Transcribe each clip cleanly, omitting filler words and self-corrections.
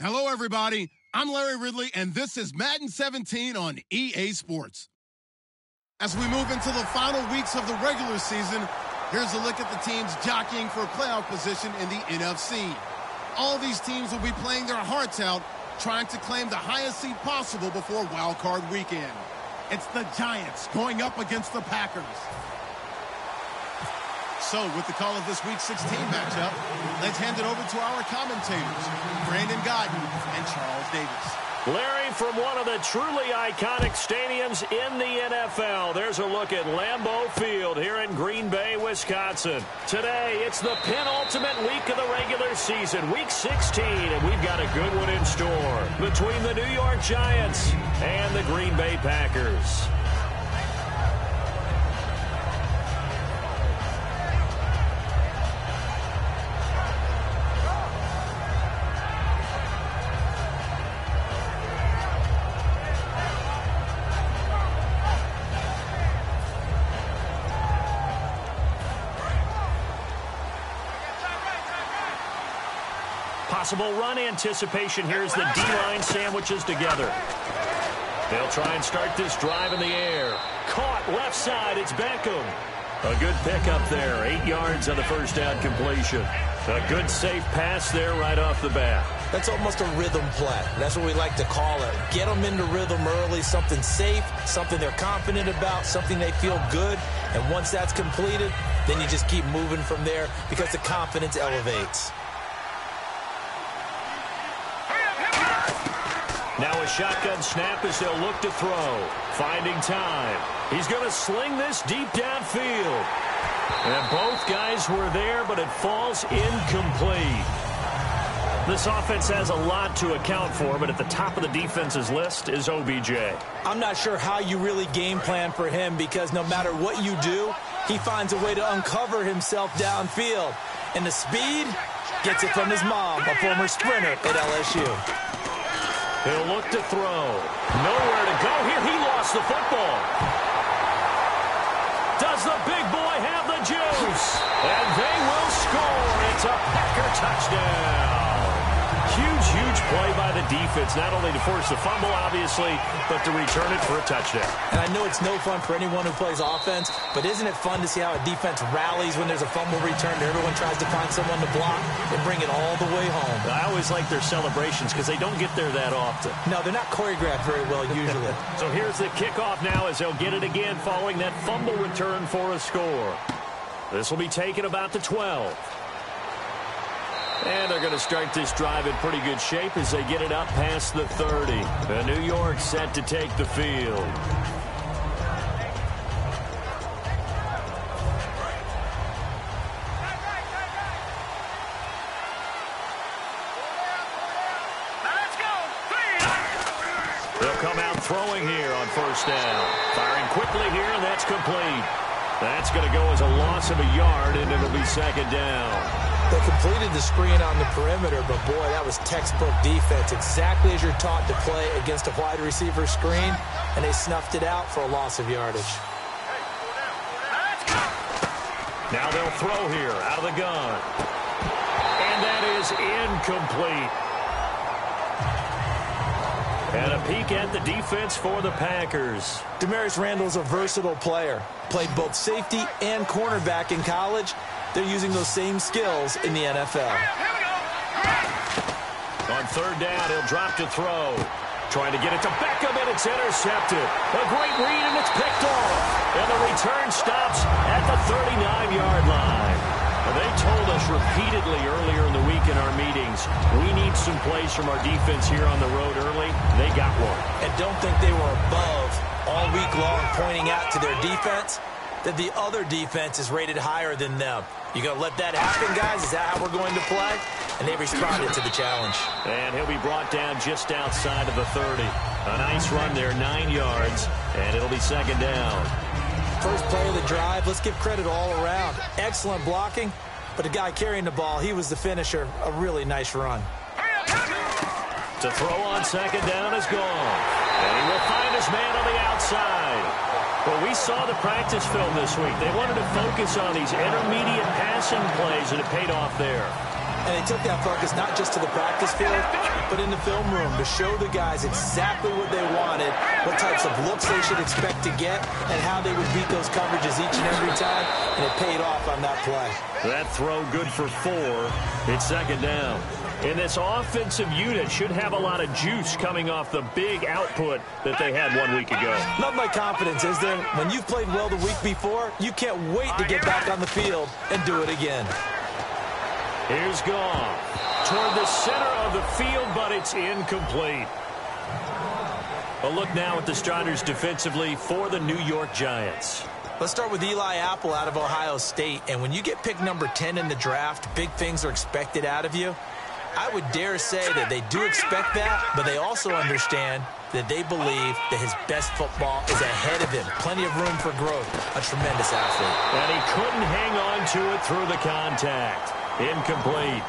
Hello, everybody. I'm Larry Ridley, and this is Madden 17 on EA Sports. As we move into the final weeks of the regular season, here's a look at the teams jockeying for playoff position in the NFC. All these teams will be playing their hearts out, trying to claim the highest seed possible before Wild Card Weekend. It's the Giants going up against the Packers. So, with the call of this Week 16 matchup, let's hand it over to our commentators, Brandon Godden and Charles Davis. Larry, from one of the truly iconic stadiums in the NFL, there's a look at Lambeau Field here in Green Bay, Wisconsin. Today, it's the penultimate week of the regular season, Week 16, and we've got a good one in store between the New York Giants and the Green Bay Packers. Possible run anticipation here as the D-line sandwiches together. They'll try and start this drive in the air. Caught left side, it's Beckham. A good pickup there, 8 yards on the first down completion. A good safe pass there right off the bat. That's almost a rhythm play. That's what we like to call it. Get them into rhythm early, something safe, something they're confident about, something they feel good. And once that's completed, then you just keep moving from there because the confidence elevates. Now a shotgun snap as they'll look to throw. Finding time. He's going to sling this deep downfield. And both guys were there, but it falls incomplete. This offense has a lot to account for, but at the top of the defense's list is OBJ. I'm not sure how you really game plan for him because no matter what you do, he finds a way to uncover himself downfield. And the speed gets it from his mom, a former sprinter at LSU. He'll look to throw. Nowhere to go here. He lost the football. Does the big boy have the juice? And they will score. It's a Packer touchdown. Huge play by the defense, not only to force the fumble, obviously, but to return it for a touchdown. And I know it's no fun for anyone who plays offense, but isn't it fun to see how a defense rallies when there's a fumble return? Everyone tries to find someone to block and bring it all the way home. I always like their celebrations because they don't get there that often. No, they're not choreographed very well usually. So here's the kickoff now as they'll get it again following that fumble return for a score. This will be taken about the 12. And they're going to start this drive in pretty good shape as they get it up past the 30. And New York set to take the field. They'll come out throwing here on first down. Firing quickly here, and that's complete. That's going to go as a loss of a yard, and it'll be second down. They completed the screen on the perimeter, but boy, that was textbook defense. Exactly as you're taught to play against a wide receiver screen, and they snuffed it out for a loss of yardage. Now they'll throw here out of the gun. And that is incomplete. And a peek at the defense for the Packers. Damarius Randall's a versatile player. Played both safety and cornerback in college. They're using those same skills in the NFL. On third down, he'll drop to throw. Trying to get it to Beckham, and it's intercepted. A great read, and it's picked off. And the return stops at the 39-yard line. They told us repeatedly earlier in the week in our meetings, we need some plays from our defense here on the road early. They got one. And don't think they were above all week long pointing out to their defense that the other defense is rated higher than them. You going to let that happen, guys? Is that how we're going to play? And they responded to the challenge. And he'll be brought down just outside of the 30. A nice run there, 9 yards, and it'll be second down. First play of the drive, let's give credit all around. Excellent blocking, but the guy carrying the ball, he was the finisher. A really nice run. To throw on second down is gone. And he will find his man on the outside. Well, we saw the practice film this week. They wanted to focus on these intermediate passing plays, and it paid off there. And they took that focus not just to the practice field, but in the film room to show the guys exactly what they wanted, what types of looks they should expect to get, and how they would beat those coverages each and every time, and it paid off on that play. That throw good for 4. It's second down. And this offensive unit should have a lot of juice coming off the big output that they had 1 week ago. Not my confidence, is there? When you've played well the week before, you can't wait to get back on the field and do it again. Here's Goff toward the center of the field, but it's incomplete. A look now at the starters defensively for the New York Giants. Let's start with Eli Apple out of Ohio State. And when you get picked number 10 in the draft, big things are expected out of you. I would dare say that they do expect that, but they also understand that they believe that his best football is ahead of him. Plenty of room for growth. A tremendous athlete. And he couldn't hang on to it through the contact. Incomplete.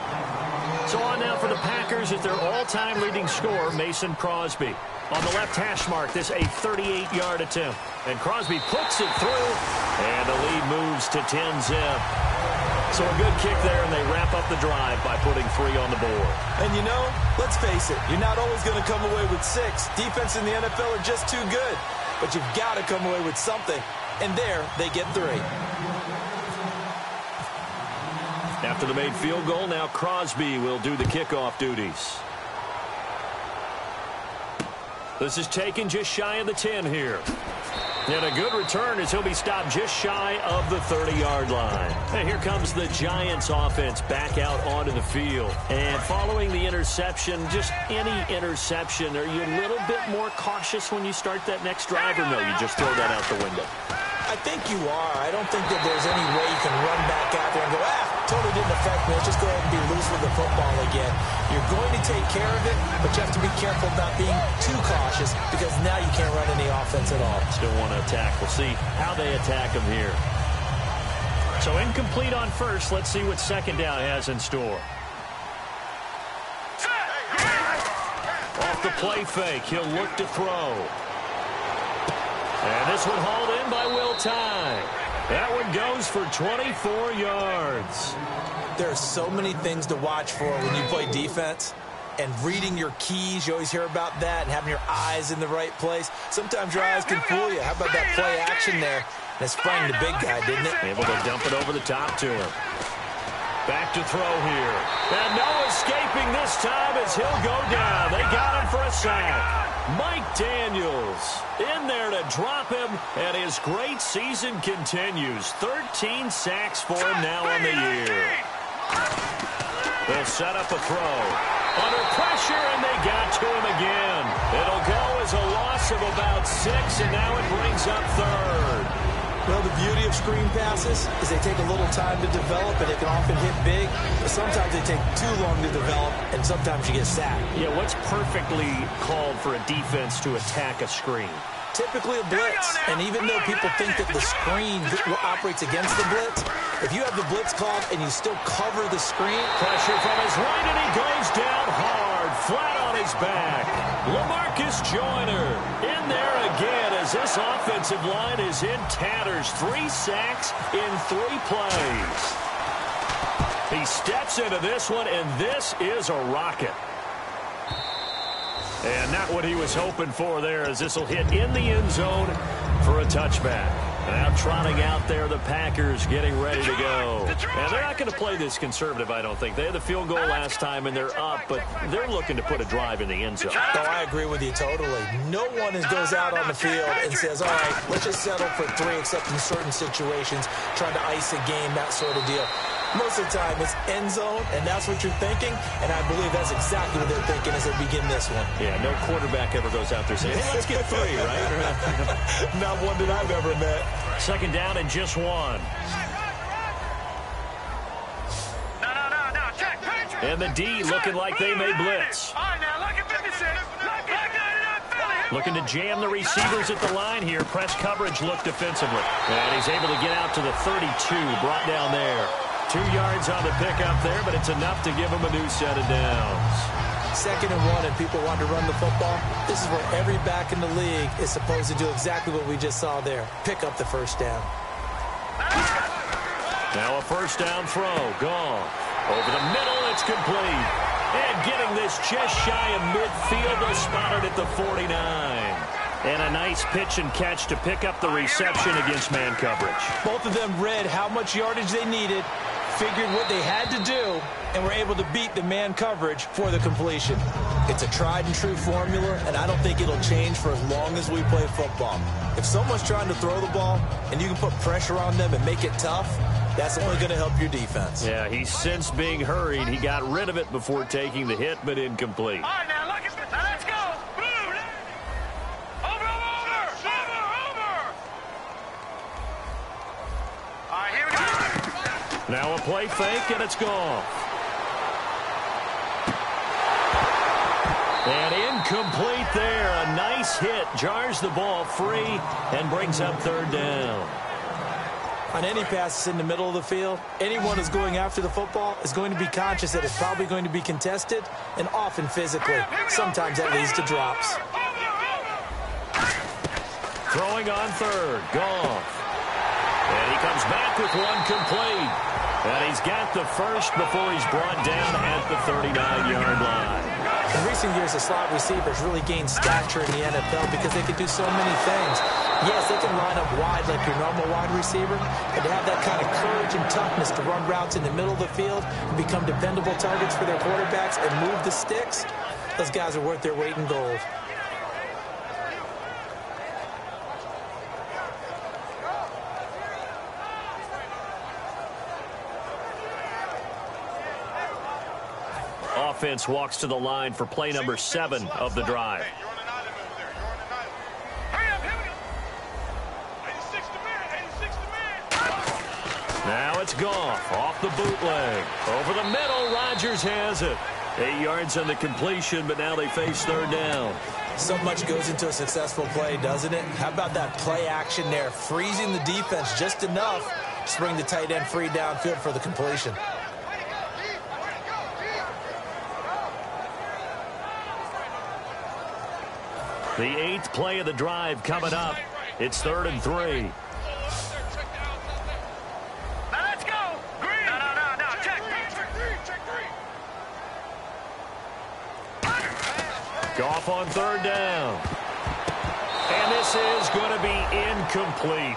So on now for the Packers is their all-time leading scorer, Mason Crosby. On the left hash mark, this a 38-yard attempt. And Crosby puts it through, and the lead moves to 10-zip. So a good kick there, and they wrap up the drive by putting 3 on the board. And you know, let's face it, you're not always going to come away with 6. Defense in the NFL are just too good. But you've got to come away with something. And there, they get 3. After the made field goal, now Crosby will do the kickoff duties. This is taken just shy of the 10 here. And a good return as he'll be stopped just shy of the 30-yard line. And here comes the Giants offense back out onto the field. And following the interception, just any interception, are you a little bit more cautious when you start that next drive, or no, you just throw that out the window? I think you are. I don't think that there's any way you can run back out there and go, totally didn't affect me. Let's just go ahead and be loose with the football again. You're going to take care of it, but you have to be careful about being too cautious because now you can't run any offense at all. Still want to attack. We'll see how they attack him here. So incomplete on first. Let's see what second down has in store. Off the play fake. He'll look to throw. And this one hauled in by Will Tye. That one goes for 24 yards. There are so many things to watch for when you play defense. And reading your keys, you always hear about that, and having your eyes in the right place. Sometimes your eyes can fool you. How about that play action there? That sprang the big guy, didn't it? Able to dump it over the top to him. Back to throw here. And no escaping this time as he'll go down. They got him for a sack. Mike Daniels in there to drop him, and his great season continues. 13 sacks for him now on the year. They'll set up a throw. Under pressure, and they got to him again. It'll go as a loss of about 6, and now it brings up third. Well, the beauty of screen passes is they take a little time to develop, and they can often hit big, but sometimes they take too long to develop, and sometimes you get sacked. Yeah, what's perfectly called for a defense to attack a screen? Typically a blitz, and even though people think that the screen operates against the blitz, if you have the blitz called and you still cover the screen. Pressure from his right, and he goes down hard, flat on his back. LaMarcus Joyner in there again as this offensive line is in tatters. 3 sacks in 3 plays. He steps into this one, and this is a rocket. And not what he was hoping for there, as this will hit in the end zone for a touchback. Now trotting out there, the Packers getting ready to go. And they're not going to play this conservative, I don't think. They had the field goal last time, and they're up, but they're looking to put a drive in the end zone. Oh, I agree with you totally. No one goes out on the field and says, all right, let's just settle for 3, except in certain situations, trying to ice a game, that sort of deal. Most of the time, it's end zone, and that's what you're thinking, and I believe that's exactly what they're thinking as they begin this one. Yeah, no quarterback ever goes out there saying, hey, let's get 3, right? Not one that I've ever met. Second down and just 1. And the D looking like they may blitz. Looking to jam the receivers at the line here. Press coverage look defensively. And he's able to get out to the 32, brought down there. 2 yards on the pickup there, but it's enough to give him a new set of downs. 2nd and 1, and people want to run the football. This is where every back in the league is supposed to do exactly what we just saw there. Pick up the first down. Now a first down throw. Gone. Over the middle, it's complete. And getting this just shy of midfield, they'll spot it at the 49. And a nice pitch and catch to pick up the reception against man coverage. Both of them read how much yardage they needed, figured what they had to do, and were able to beat the man coverage for the completion. It's a tried and true formula, and I don't think it'll change for as long as we play football. If someone's trying to throw the ball and you can put pressure on them and make it tough, that's only going to help your defense. Yeah, he's since being hurried. He got rid of it before taking the hit, but incomplete. All right, now look at this. Now let's go. Move. Over. All right, here we go. Now a play fake, and it's gone. And incomplete there. A nice hit. Jars the ball free and brings up 3rd down. On any passes in the middle of the field, anyone who's going after the football is going to be conscious that it's probably going to be contested, and often physically. Sometimes that leads to drops. Throwing on 3rd. Goff. And he comes back with one complete. And he's got the first before he's brought down at the 39-yard line. In recent years, the slot receivers really gained stature in the NFL because they can do so many things. Yes, they can line up wide like your normal wide receiver, but to have that kind of courage and toughness to run routes in the middle of the field and become dependable targets for their quarterbacks and move the sticks, those guys are worth their weight in gold. Offense walks to the line for play number 7 of the drive. Now it's Goff off the bootleg. Over the middle, Rodgers has it. 8 yards on the completion, but now they face 3rd down. So much goes into a successful play, doesn't it? How about that play action there, freezing the defense just enough to bring the tight end free downfield for the completion. The 8th play of the drive coming up. It's 3rd and 3. Now let's go. Green. No. Check 3. Goff on 3rd down. And this is going to be incomplete.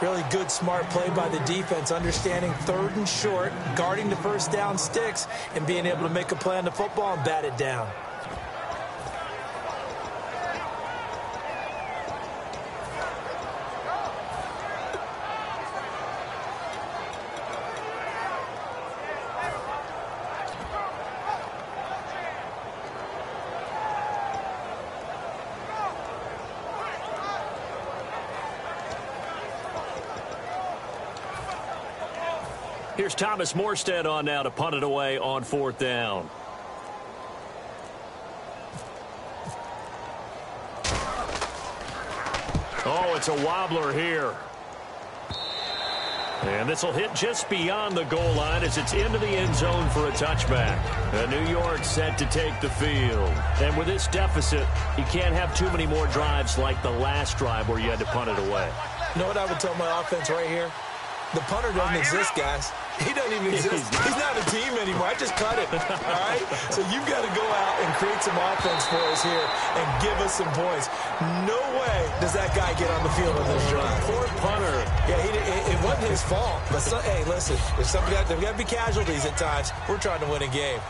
Really good, smart play by the defense, understanding 3rd and short, guarding the first down sticks, and being able to make a play on the football and bat it down. Here's Thomas Morstead on now to punt it away on 4th down. Oh, it's a wobbler here. And this will hit just beyond the goal line as it's into the end zone for a touchback. And New York set to take the field. And with this deficit, you can't have too many more drives like the last drive where you had to punt it away. You know what I would tell my offense right here? The punter doesn't exist, guys. He doesn't even exist. He's not a team anymore. I just cut it. All right? So you've got to go out and create some offense for us here and give us some points. No way does that guy get on the field on this drive. Poor punter. Yeah, it wasn't his fault. But, hey, listen, there's got to be casualties at times. We're trying to win a game.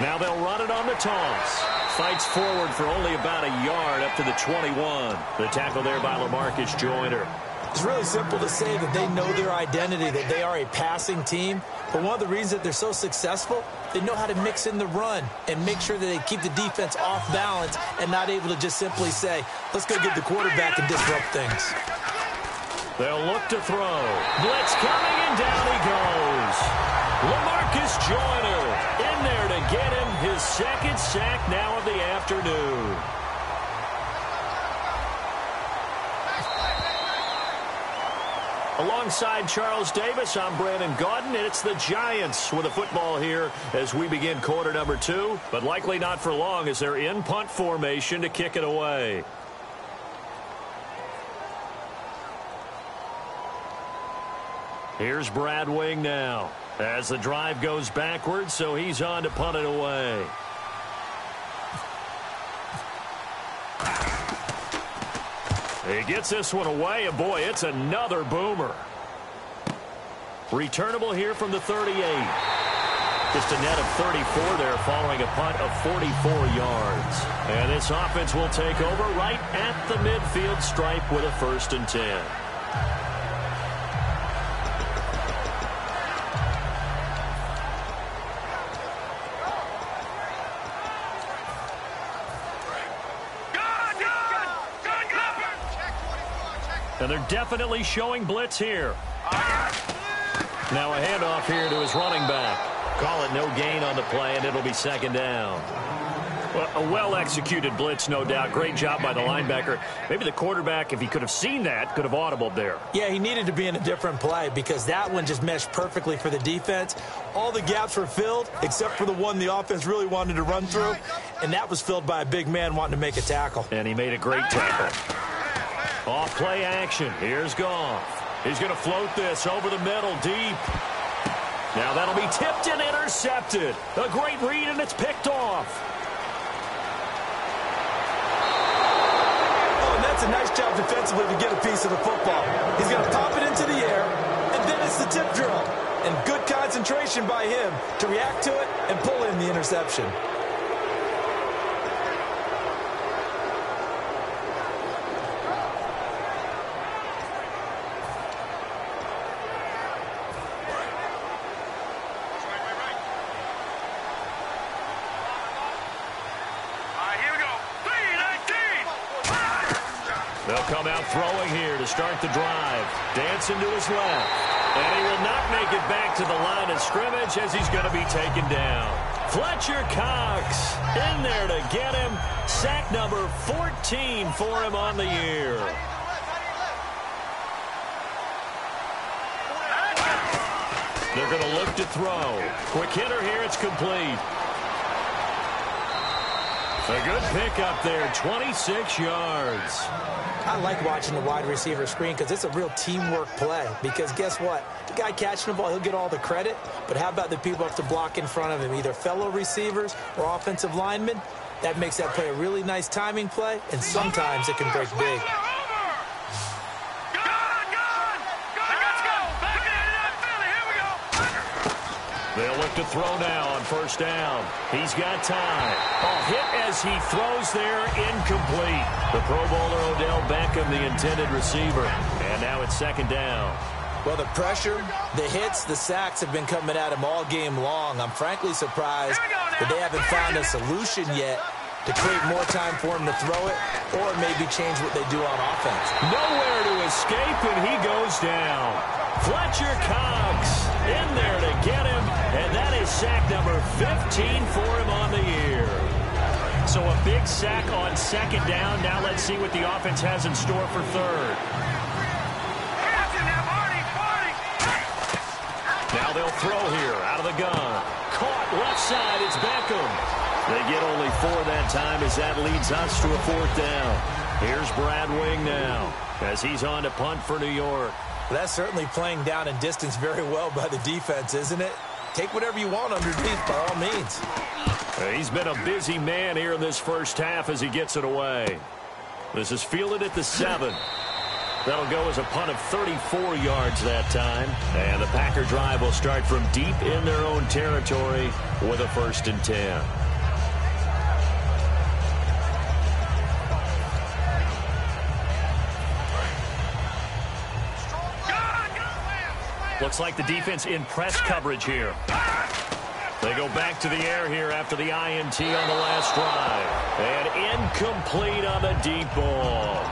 Now they'll run it on the toss. Fights forward for only about a yard up to the 21. The tackle there by LaMarcus Joyner. It's really simple to say that they know their identity, that they are a passing team. But one of the reasons that they're so successful, they know how to mix in the run and make sure that they keep the defense off balance and not able to just simply say, let's go get the quarterback and disrupt things. They'll look to throw. Blitz coming, and down he goes. LaMarcus Joyner in there to get him his second sack now of the afternoon. Alongside Charles Davis, I'm Brandon Gaudin, and it's the Giants with the football here as we begin quarter number 2, but likely not for long as they're in punt formation to kick it away. Here's Brad Wing now as the drive goes backwards, so he's on to punt it away. He gets this one away, and boy, it's another boomer. Returnable here from the 38. Just a net of 34 there following a punt of 44 yards. And this offense will take over right at the midfield stripe with a 1st and 10. And they're definitely showing blitz here. Now a handoff here to his running back. Call it no gain on the play, and it'll be 2nd down. Well, a well-executed blitz, no doubt. Great job by the linebacker. Maybe the quarterback, if he could have seen that, could have audibled there. Yeah, he needed to be in a different play because that one just meshed perfectly for the defense. All the gaps were filled except for the one the offense really wanted to run through, and that was filled by a big man wanting to make a tackle. And he made a great tackle. Off play action. Here's Goff. He's going to float this over the middle deep. Now that'll be tipped and intercepted. A great read, and it's picked off. Oh, and that's a nice job defensively to get a piece of the football. He's going to pop it into the air, and then it's the tip drill. And good concentration by him to react to it and pull in the interception. They'll come out throwing here to start the drive. Dancing to his left. And he will not make it back to the line of scrimmage as he's going to be taken down. Fletcher Cox in there to get him. Sack number 14 for him on the year. They're going to look to throw. Quick hitter here. It's complete. A good pickup there, 26 yards. I like watching the wide receiver screen because it's a real teamwork play. Because guess what? The guy catching the ball, he'll get all the credit. But how about the people have to block in front of him, either fellow receivers or offensive linemen? That makes that play a really nice timing play, and sometimes it can break big. They'll look to throw now on 1st down. He's got time. Hit as he throws there, incomplete. The Pro Bowler Odell Beckham, the intended receiver. And now it's 2nd down. Well, the pressure, the hits, the sacks have been coming at him all game long. I'm frankly surprised that they haven't found a solution yet to create more time for him to throw it or maybe change what they do on offense. Nowhere to escape, and he goes down. Fletcher Cox in there to get him, and that is sack number 15 for him on the year. So a big sack on 2nd down. Now let's see what the offense has in store for 3rd. Now they'll throw here out of the gun. Caught left side, it's Beckham. They get only 4 that time as that leads us to a 4th down. Here's Brad Wing now. as he's on to punt for New York. That's certainly playing down and distance very well by the defense, isn't it? Take whatever you want underneath by all means. He's been a busy man here in this first half as he gets it away. This is fielded at the 7. That'll go as a punt of 34 yards that time. And the Packer drive will start from deep in their own territory with a 1st and 10. Looks like the defense in press coverage here. They go back to the air here after the INT on the last drive. And incomplete on the deep ball.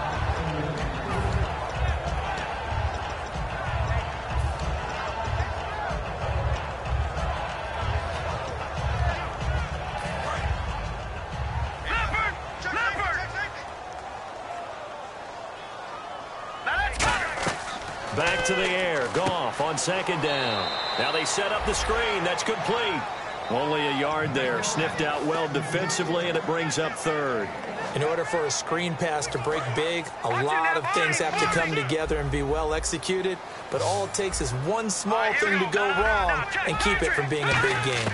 Back to the air. Goff on 2nd down. Now they set up the screen. That's complete. Only a yard there. Sniffed out well defensively, and it brings up 3rd. In order for a screen pass to break big, a lot of things have to come together and be well executed. But all it takes is one small thing to go wrong and keep it from being a big game.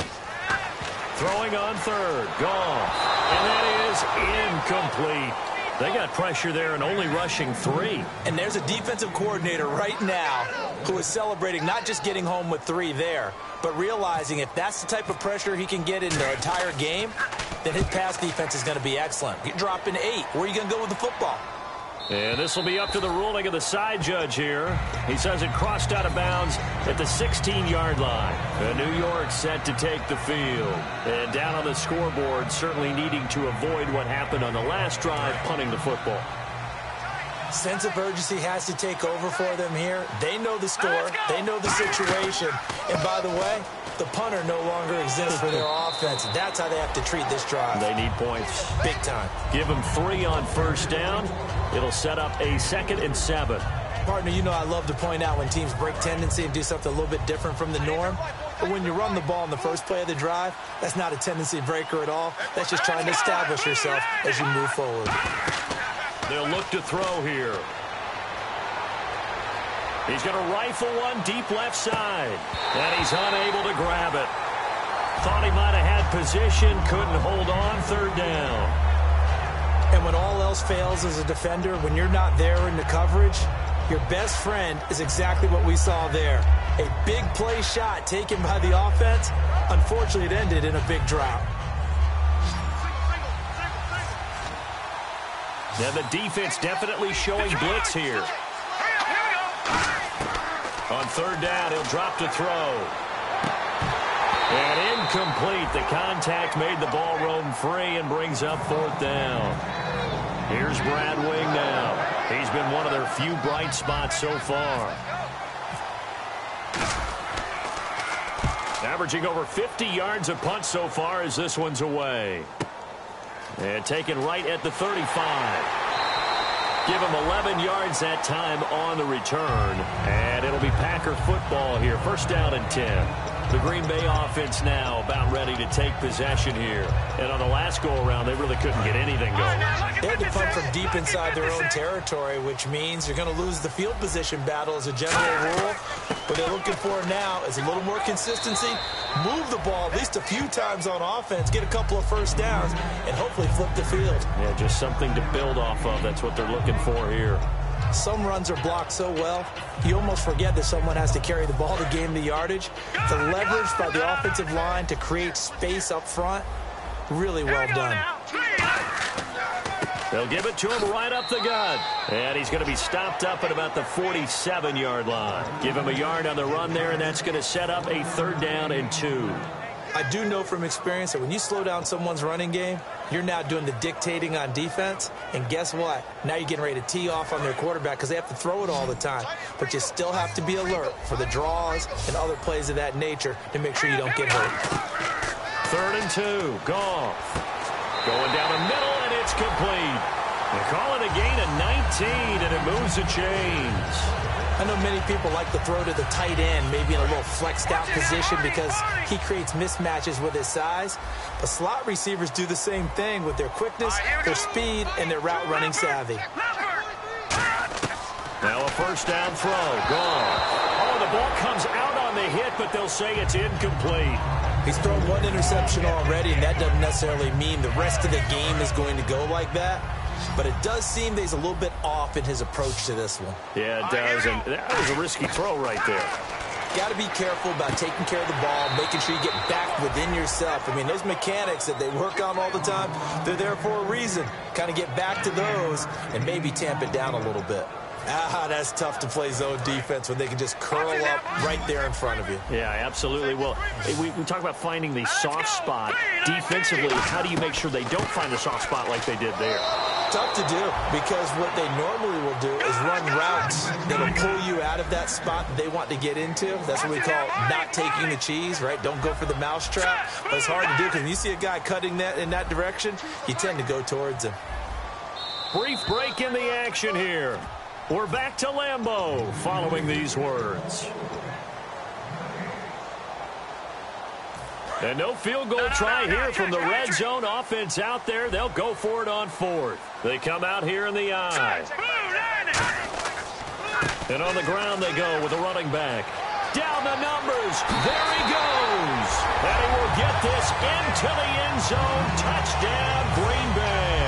Throwing on 3rd. Goff. And that is incomplete. They got pressure there and only rushing 3. And there's a defensive coordinator right now who is celebrating not just getting home with 3 there, but realizing if that's the type of pressure he can get in the entire game, then his pass defense is going to be excellent. You're dropping 8. Where are you going to go with the football? And this will be up to the ruling of the side judge here. He says it crossed out of bounds at the 16-yard line. And New York set to take the field. And down on the scoreboard, certainly needing to avoid what happened on the last drive, punting the football. Sense of urgency has to take over for them here. They know the score. They know the situation. And by the way, the punter no longer exists for their offense. That's how they have to treat this drive. They need points. Big time. Give them 3 on 1st down. It'll set up a 2nd and 7. Partner, you know I love to point out when teams break tendency and do something a little bit different from the norm. But when you run the ball in the first play of the drive, that's not a tendency breaker at all. That's just trying to establish yourself as you move forward. They'll look to throw here. He's going to rifle one deep left side. And he's unable to grab it. Thought he might have had position, couldn't hold on. 3rd down. And when all else fails as a defender, when you're not there in the coverage, your best friend is exactly what we saw there. A big play shot taken by the offense. Unfortunately, it ended in a big drought. Now the defense definitely showing blitz here. On 3rd down, he'll drop to throw. And incomplete. The contact made the ball roam free and brings up 4th down. Here's Brad Wing now. He's been one of their few bright spots so far. Averaging over 50 yards a punt so far as this one's away. And taken right at the 35. Give him 11 yards that time on the return. And it'll be Packer football here. 1st down and 10. The Green Bay offense now about ready to take possession here. And on the last go-around, they really couldn't get anything going. They had to punt from deep inside their own territory, which means you're going to lose the field position battle as a general rule. What they're looking for now is a little more consistency. Move the ball at least a few times on offense, get a couple of 1st downs, and hopefully flip the field. Yeah, just something to build off of. That's what they're looking for here. Some runs are blocked so well, you almost forget that someone has to carry the ball to gain the yardage. The leverage by the offensive line to create space up front, really well done. They'll give it to him right up the gut. And he's going to be stopped up at about the 47-yard line. Give him a yard on the run there, and that's going to set up a 3rd down and 2. I do know from experience that when you slow down someone's running game, you're now doing the dictating on defense. And guess what? Now you're getting ready to tee off on their quarterback because they have to throw it all the time. But you still have to be alert for the draws and other plays of that nature to make sure you don't get hurt. 3rd and 2. Goff. Going down the middle, and it's complete. They call it a gain of 19, and it moves the chains. I know many people like to throw to the tight end, maybe in a little flexed out position because he creates mismatches with his size. But slot receivers do the same thing with their quickness, their speed, and their route running savvy. Now a first down throw. Gone. Oh, the ball comes out on the hit, but they'll say it's incomplete. He's thrown one interception already, and that doesn't necessarily mean the rest of the game is going to go like that. But it does seem that he's a little bit off in his approach to this one. Yeah, it does. And that was a risky throw right there. Got to be careful about taking care of the ball, making sure you get back within yourself. I mean, those mechanics that they work on all the time, they're there for a reason. Kind of get back to those and maybe tamp it down a little bit. That's tough to play zone defense when they can just curl up right there in front of you. Yeah, absolutely. Well, we talk about finding the soft spot defensively. How do you make sure they don't find the soft spot like they did there? Tough to do, because what they normally will do is run routes that'll pull you out of that spot that they want to get into. That's what we call not taking the cheese, right? Don't go for the mousetrap. But it's hard to do, because when you see a guy cutting that in that direction, you tend to go towards him. Brief break in the action here. We're back to Lambeau following these words. And no field goal try here from the red zone offense out there. They'll go for it on fourth. They come out here in the I. And on the ground they go with the running back. Down the numbers. There he goes. And he will get this into the end zone. Touchdown, Green Bay.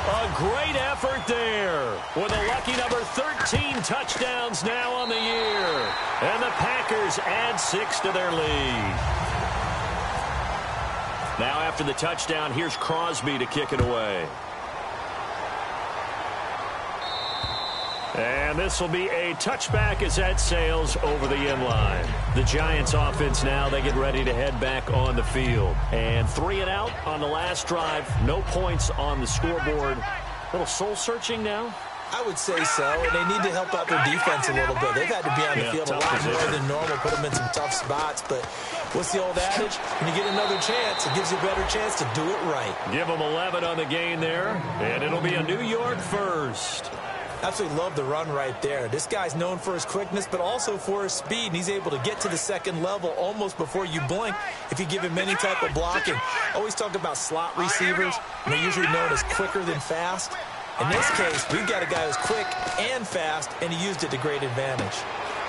A great effort there with a lucky number 13 touchdowns now on the year. And the Packers add 6 to their lead. Now after the touchdown, here's Crosby to kick it away. And this will be a touchback as that sails over the end line. The Giants offense now, they get ready to head back on the field. And 3 and out on the last drive. No points on the scoreboard. A little soul-searching now? I would say so, and they need to help out their defense a little bit. They've had to be on the field a lot more than normal, put them in some tough spots. But what's the old adage? When you get another chance, it gives you a better chance to do it right. Give them 11 on the gain there, and it'll be a New York first. Absolutely love the run right there. This guy's known for his quickness, but also for his speed, and he's able to get to the second level almost before you blink if you give him any type of blocking. Always talk about slot receivers, and they're usually known as quicker than fast. In this case, we've got a guy who's quick and fast, and he used it to great advantage.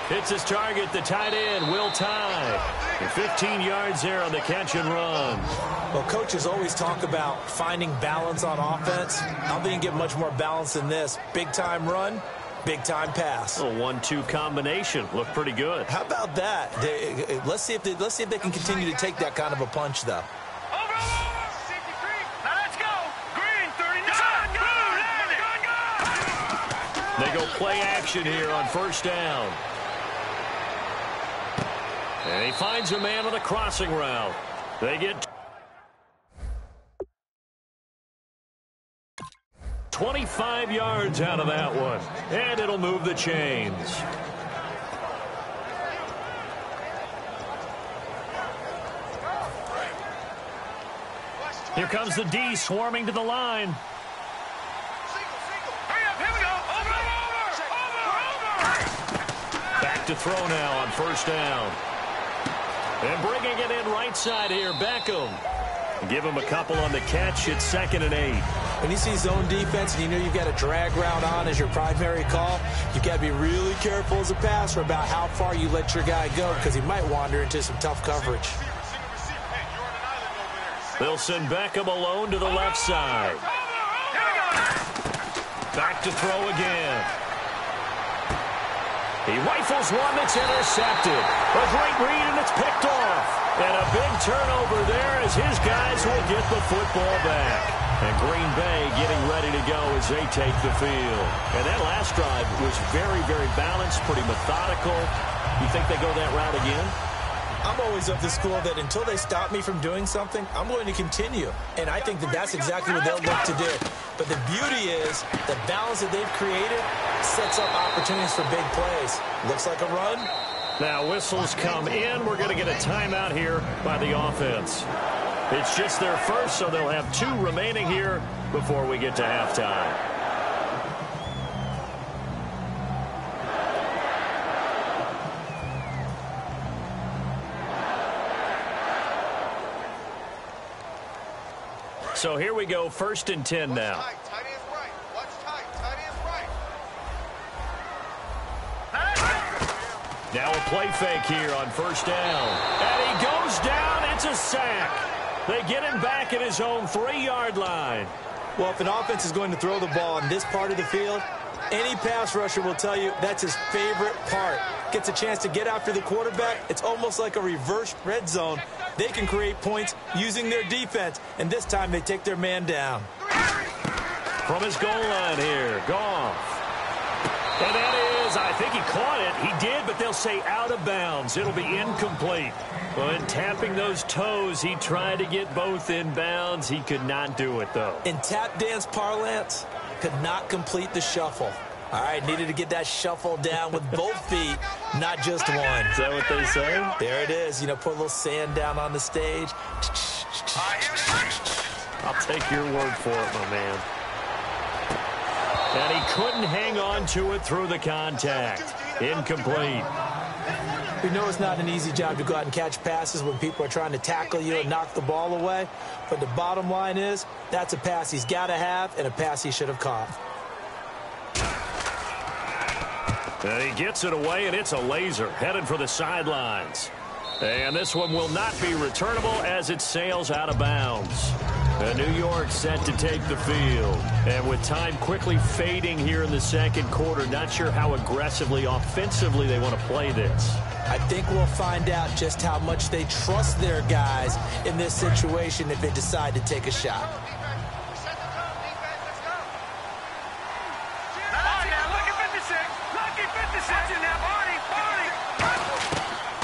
Hits his target, the tight end, Will Tye. 15 yards there on the catch and run. Well, coaches always talk about finding balance on offense. I don't think you get much more balance than this. Big-time run, big-time pass. A 1-2 combination. Looked pretty good. How about that? Let's see if they can continue to take that kind of a punch, though. They go play action here on first down. And he finds a man on a crossing route. They get 25 yards out of that one. And it'll move the chains. Here comes the D swarming to the line. Back to throw now on first down. And bringing it in right side here, Beckham. Give him a couple on the catch. It's 2nd and 8. When you see zone defense and you know you've got a drag route on as your primary call, you've got to be really careful as a passer about how far you let your guy go, because he might wander into some tough coverage. They'll send Beckham alone to the left side. Back to throw again. He rifles one that's intercepted. A great read, and it's picked off. And a big turnover there as his guys will get the football back. And Green Bay getting ready to go as they take the field. And that last drive was very, very balanced, pretty methodical. You think they go that route again? I'm always of the school that until they stop me from doing something, I'm going to continue. And I think that that's exactly what they'll look to do. But the beauty is the balance that they've created sets up opportunities for big plays. Looks like a run. Now whistles come in. We're going to get a timeout here by the offense. It's just their first, so they'll have 2 remaining here before we get to halftime. So here we go, 1st and 10 now. Now a play fake here on first down. And he goes down. It's a sack. They get him back at his own 3-yard line. Well, if an offense is going to throw the ball in this part of the field, any pass rusher will tell you that's his favorite part. Gets a chance to get after the quarterback. It's almost like a reverse red zone. They can create points using their defense, and this time they take their man down. From his goal line here, Goff. And that is, I think he caught it. He did, but they'll say out of bounds. It'll be incomplete. Well, in tapping those toes, he tried to get both in bounds. He could not do it, though. In tap dance parlance, could not complete the shuffle. All right, needed to get that shuffle down with both feet, not just one. Is that what they say? There it is. You know, put a little sand down on the stage. I'll take your word for it, my man. And he couldn't hang on to it through the contact. Incomplete. We know it's not an easy job to go out and catch passes when people are trying to tackle you and knock the ball away. But the bottom line is, that's a pass he's got to have and a pass he should have caught. And he gets it away, and it's a laser headed for the sidelines. And this one will not be returnable as it sails out of bounds. And New York set to take the field. And with time quickly fading here in the second quarter, not sure how aggressively, offensively they want to play this. I think we'll find out just how much they trust their guys in this situation if they decide to take a shot.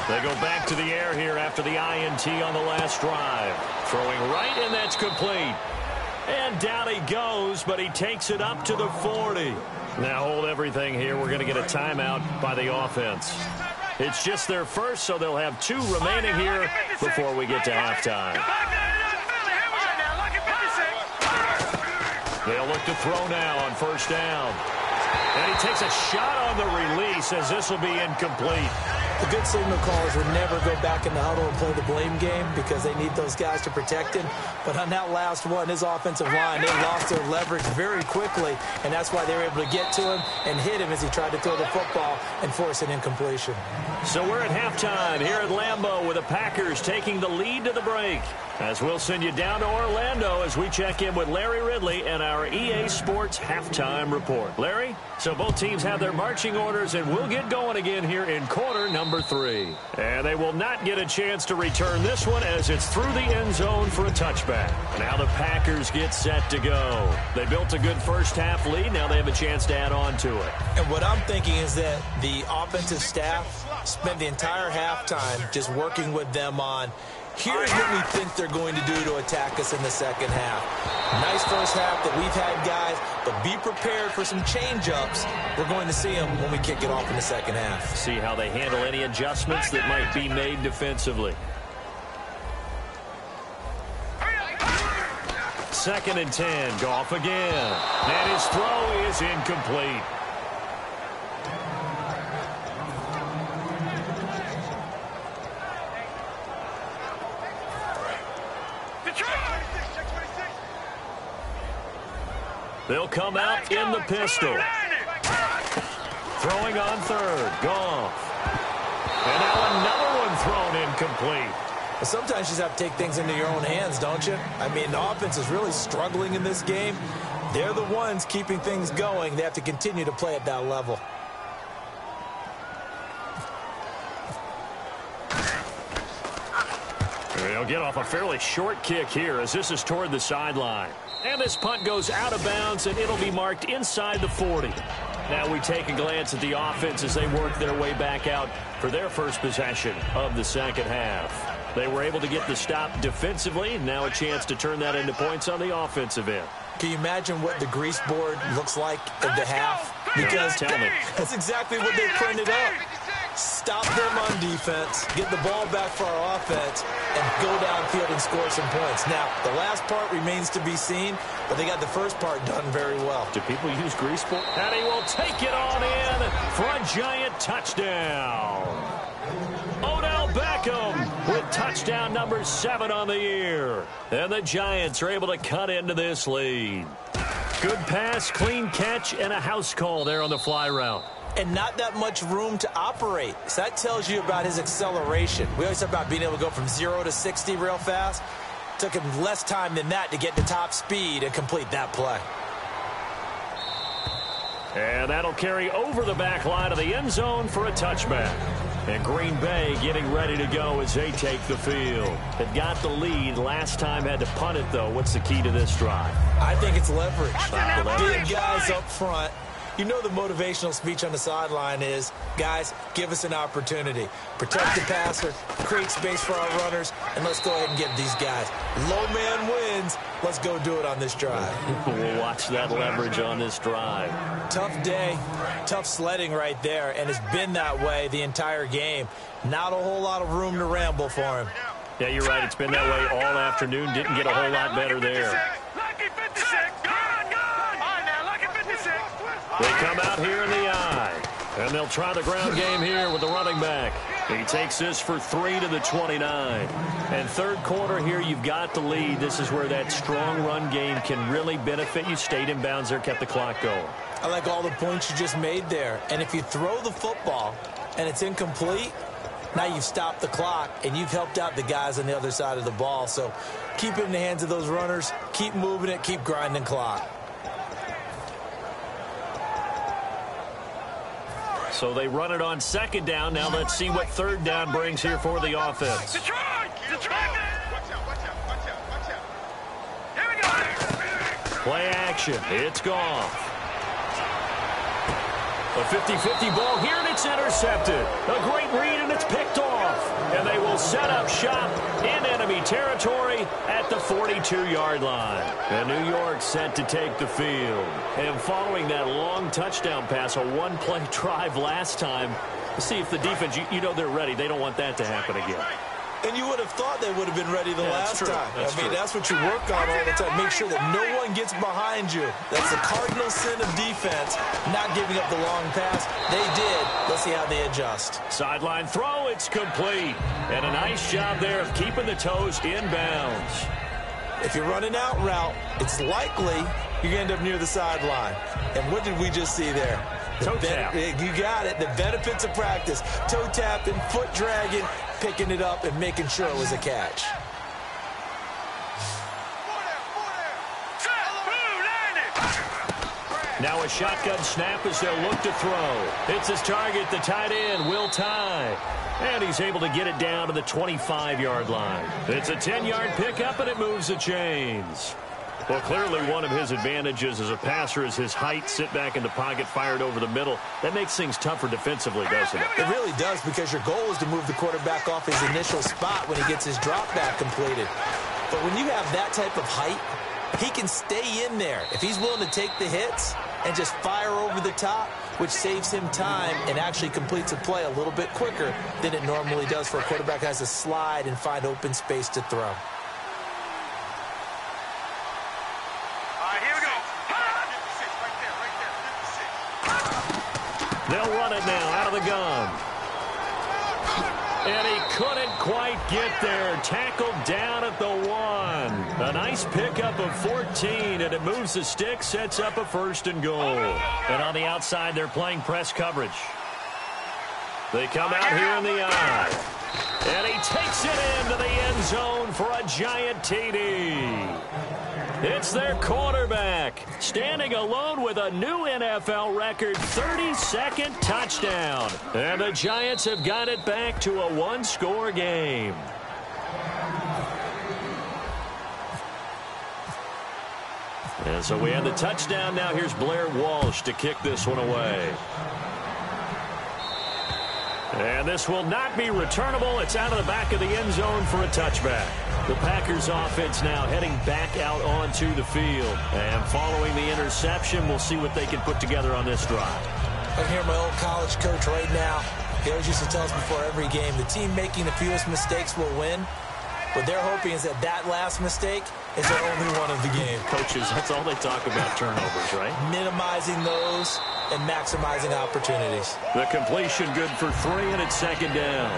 They go back to the air here after the INT on the last drive. Throwing right, and that's complete. And down he goes, but he takes it up to the 40. Now hold everything here. We're going to get a timeout by the offense. It's just their first, so they'll have 2 remaining here before we get to halftime. They'll look to throw now on first down. And he takes a shot on the release as this will be incomplete. The good signal callers would never go back in the huddle and play the blame game because they need those guys to protect him. But on that last one, his offensive line, they lost their leverage very quickly, and that's why they were able to get to him and hit him as he tried to throw the football and force an incompletion. So we're at halftime here at Lambeau with the Packers taking the lead to the break. As we'll send you down to Orlando as we check in with Larry Ridley and our EA Sports halftime report. Larry, so both teams have their marching orders, and we'll get going again here in quarter number 3. And they will not get a chance to return this one as it's through the end zone for a touchback. Now the Packers get set to go. They built a good first half lead. Now they have a chance to add on to it. And what I'm thinking is that the offensive staff spent the entire halftime just working with them on, here's what we think they're going to do to attack us in the second half. Nice first half that we've had, guys, but be prepared for some change-ups. We're going to see them when we kick it off in the second half. See how they handle any adjustments that might be made defensively. 2nd and 10, Goff again. And his throw is incomplete. They'll come out in the pistol. Throwing on 3rd, Goff. And now another one thrown incomplete. But sometimes you just have to take things into your own hands, don't you? I mean, the offense is really struggling in this game. They're the ones keeping things going. They have to continue to play at that level. They'll get off a fairly short kick here as this is toward the sideline. And this punt goes out of bounds, and it'll be marked inside the 40. Now we take a glance at the offense as they work their way back out for their first possession of the second half. They were able to get the stop defensively. Now a chance to turn that into points on the offensive end. Can you imagine what the grease board looks like at the half? Because tell me. That's exactly what they printed up. Stop them on defense, get the ball back for our offense, and go downfield and score some points. Now, the last part remains to be seen, but they got the first part done very well. Do people use grease board? And he will take it on in for a giant touchdown. Odell Beckham with touchdown number 7 on the year. And the Giants are able to cut into this lead. Good pass, clean catch, and a house call there on the fly route. and not that much room to operate. So that tells you about his acceleration. We always talk about being able to go from 0 to 60 real fast. Took him less time than that to get to top speed and complete that play. And that'll carry over the back line of the end zone for a touchback. And Green Bay getting ready to go as they take the field. It got the lead. Last time had to punt it, though. What's the key to this drive? I think it's leverage. Big guys up front. You know the motivational speech on the sideline is, guys, give us an opportunity. Protect the passer, create space for our runners, and let's go ahead and get these guys. Low man wins. Let's go do it on this drive. We'll watch that leverage on this drive. Tough day, tough sledding right there, and it's been that way the entire game. Not a whole lot of room to ramble for him. Yeah, you're right. It's been that way all afternoon. Didn't get a whole lot better there. They come out here in the eye, and they'll try the ground game here with the running back. He takes this for 3 to the 29. And third quarter here, you've got the lead. This is where that strong run game can really benefit you. Stayed in bounds there, kept the clock going. I like all the points you just made there. And if you throw the football and it's incomplete, now you've stopped the clock and you've helped out the guys on the other side of the ball. So keep it in the hands of those runners. Keep moving it. Keep grinding clock. So they run it on second down. Now let's see what third down brings here for the offense. Detroit! Here we go! Play action. It's gone. A 50-50 ball here, and it's intercepted. A great read, and it's picked off. And they will set up shop in enemy territory at the 42-yard line. And New York set to take the field. And following that long touchdown pass, a one-play drive last time, see if the defense, you know they're ready. They don't want that to happen again. And you would have thought they would have been ready the last time. That's what you work on all the time. Make sure that no one gets behind you. That's the cardinal sin of defense, not giving up the long pass. They did. Let's see how they adjust. Sideline throw, it's complete. And a nice job there of keeping the toes in bounds. If you're running out route, it's likely you're going to end up near the sideline. And what did we just see there? Toe tap. You got it. The benefits of practice. Toe tapping, foot dragging, picking it up, and making sure it was a catch. Now a shotgun snap as they'll look to throw. It's his target, the tight end, Will Tye. And he's able to get it down to the 25-yard line. It's a 10-yard pickup, and it moves the chains. Well, clearly one of his advantages as a passer is his height, sit back in the pocket, fired over the middle. That makes things tougher defensively, doesn't it? It really does, because your goal is to move the quarterback off his initial spot when he gets his drop back completed. But when you have that type of height, he can stay in there. If he's willing to take the hits and just fire over the top, which saves him time and actually completes a play a little bit quicker than it normally does for a quarterback who has to slide and find open space to throw. They'll run it now out of the gun. And he couldn't quite get there. Tackled down at the 1. A nice pickup of 14, and it moves the stick, sets up a 1st and goal. And on the outside, they're playing press coverage. They come out here in the eye. And he takes it into the end zone for a giant TD. It's their quarterback, standing alone with a new NFL record 32nd touchdown. And the Giants have got it back to a one-score game. And so we have the touchdown. Now here's Blair Walsh to kick this one away. And this will not be returnable. It's out of the back of the end zone for a touchback. The Packers offense now heading back out onto the field. And following the interception, we'll see what they can put together on this drive. I hear my old college coach right now. He always used to tell us before every game, the team making the fewest mistakes will win. What they're hoping is that last mistake is their only one of the game. Coaches, that's all they talk about, turnovers, right? Minimizing those and maximizing opportunities. The completion good for 3, and it's 2nd down.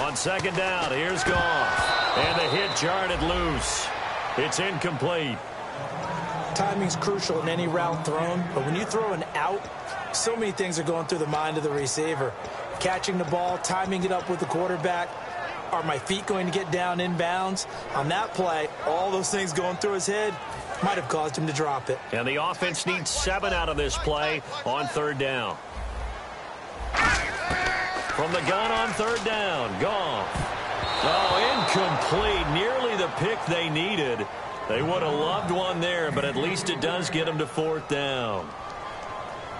On 2nd down, here's Goff. And the hit jarred it loose. It's incomplete. Timing's crucial in any route thrown, but when you throw an out, so many things are going through the mind of the receiver. Catching the ball, timing it up with the quarterback. Are my feet going to get down inbounds? On that play, all those things going through his head might have caused him to drop it. And the offense needs 7 out of this play on 3rd down. From the gun on 3rd down, Goff. Oh, incomplete. Nearly the pick they needed. They would have loved one there, but at least it does get them to 4th down.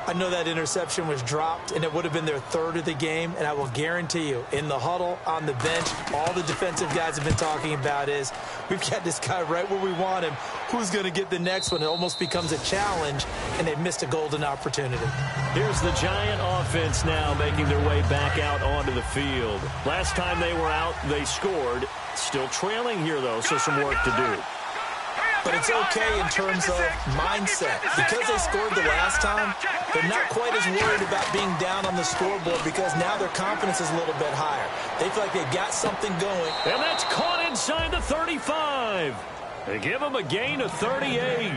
I know that interception was dropped, and it would have been their 3rd of the game, and I will guarantee you, in the huddle, on the bench, all the defensive guys have been talking about is, we've got this guy right where we want him. Who's going to get the next one? It almost becomes a challenge, and they've missed a golden opportunity. Here's the Giant offense now making their way back out onto the field. Last time they were out, they scored. Still trailing here, though, so some work to do. But it's okay in terms of mindset. Because they scored the last time, they're not quite as worried about being down on the scoreboard because now their confidence is a little bit higher. They feel like they've got something going. And that's caught inside the 35. They give them a gain of 38.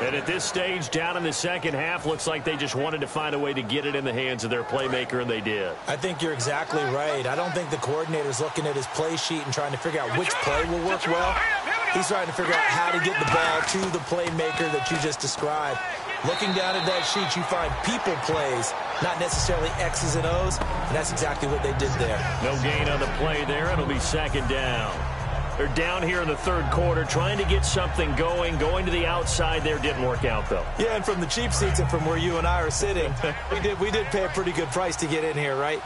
And at this stage, down in the second half, looks like they just wanted to find a way to get it in the hands of their playmaker, and they did. I think you're exactly right. I don't think the coordinator's looking at his play sheet and trying to figure out which play will work well. He's trying to figure out how to get the ball to the playmaker that you just described. Looking down at that sheet, you find people plays, not necessarily X's and O's, and that's exactly what they did there. No gain on the play there. It'll be 2nd down. They're down here in the 3rd quarter, trying to get something going. Going to the outside there didn't work out, though. Yeah, and from the cheap seats and from where you and I are sitting, we did pay a pretty good price to get in here, right?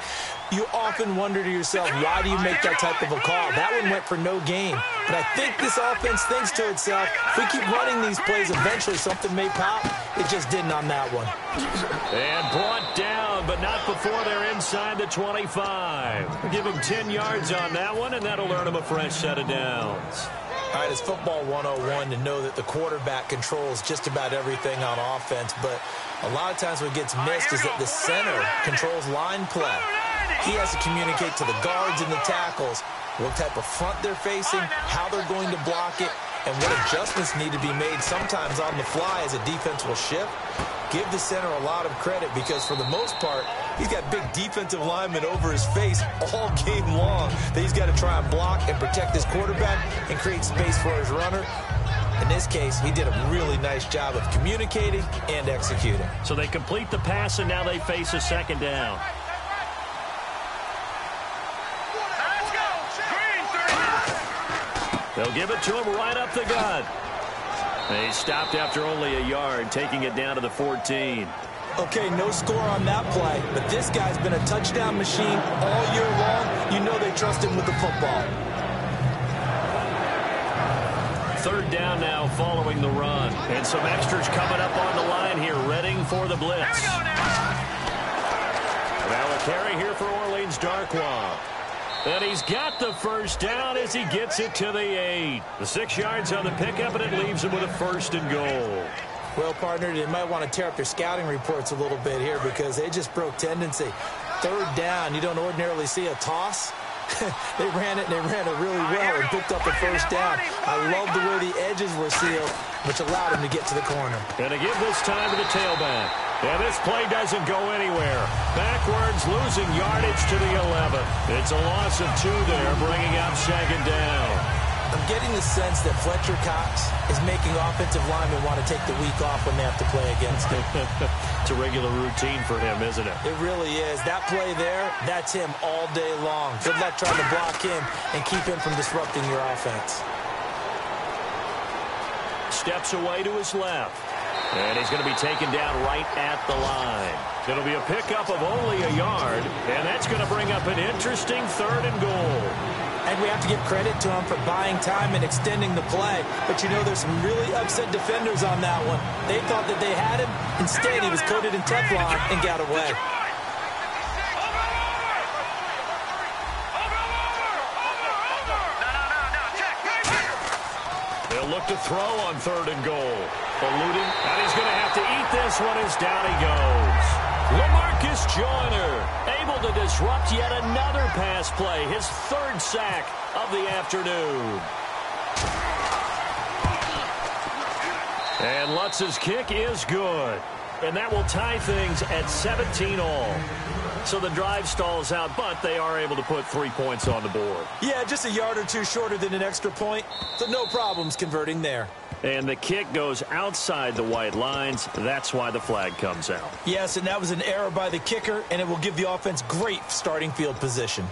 You often wonder to yourself, why do you make that type of a call? That one went for no gain. But I think this offense thinks to itself, if we keep running these plays, eventually something may pop. It just didn't on that one. And brought down, but not before they're inside the 25. Give them 10 yards on that one, and that'll earn them a fresh set of downs. All right, it's football 101 to know that the quarterback controls just about everything on offense, but a lot of times what gets missed is that the center controls line play. He has to communicate to the guards and the tackles what type of front they're facing, how they're going to block it, and what adjustments need to be made sometimes on the fly as a defense will shift. Give the center a lot of credit because for the most part, he's got big defensive linemen over his face all game long that he's got to try and block and protect his quarterback and create space for his runner. In this case, he did a really nice job of communicating and executing. So they complete the pass, and now they face a 2nd down. They'll give it to him right up the gut. They stopped after only a yard, taking it down to the 14. Okay, no score on that play, but this guy's been a touchdown machine all year long. You know they trust him with the football. 3rd down now following the run. And some extras coming up on the line here, readying for the blitz. Now a carry here for Orleans Darkwa. And he's got the 1st down as he gets it to the 8. The 6 yards on the pickup, and it leaves him with a 1st and goal. Well, partner, they might want to tear up their scouting reports a little bit here because they just broke tendency. 3rd down, you don't ordinarily see a toss. They ran it, and they ran it really well and picked up the 1st down. I love the way the edges were sealed, which allowed him to get to the corner. And to give this time to the tailback. And this play doesn't go anywhere. Backwards, losing yardage to the 11. It's a loss of 2 there, bringing up 2nd down. I'm getting the sense that Fletcher Cox is making offensive linemen want to take the week off when they have to play against him. It's a regular routine for him, isn't it? It really is. That play there, that's him all day long. Good luck trying to block him and keep him from disrupting your offense. Steps away to his left. And he's going to be taken down right at the line. It'll be a pickup of only a yard, and that's going to bring up an interesting 3rd and goal. And we have to give credit to him for buying time and extending the play. But you know there's some really upset defenders on that one. They thought that they had him. Instead, he was coated in Teflon and got away. They'll look to throw on 3rd and goal. Eluding, and he's going to have to eat this one as down he goes. LaMarcus Joyner able to disrupt yet another pass play, his third sack of the afternoon. And Lutz's kick is good. And that will tie things at 17 all. So the drive stalls out, but they are able to put 3 points on the board. Yeah, just a yard or two shorter than an extra point, so no problems converting there. And the kick goes outside the white lines. That's why the flag comes out. Yes, and that was an error by the kicker, and it will give the offense great starting field position.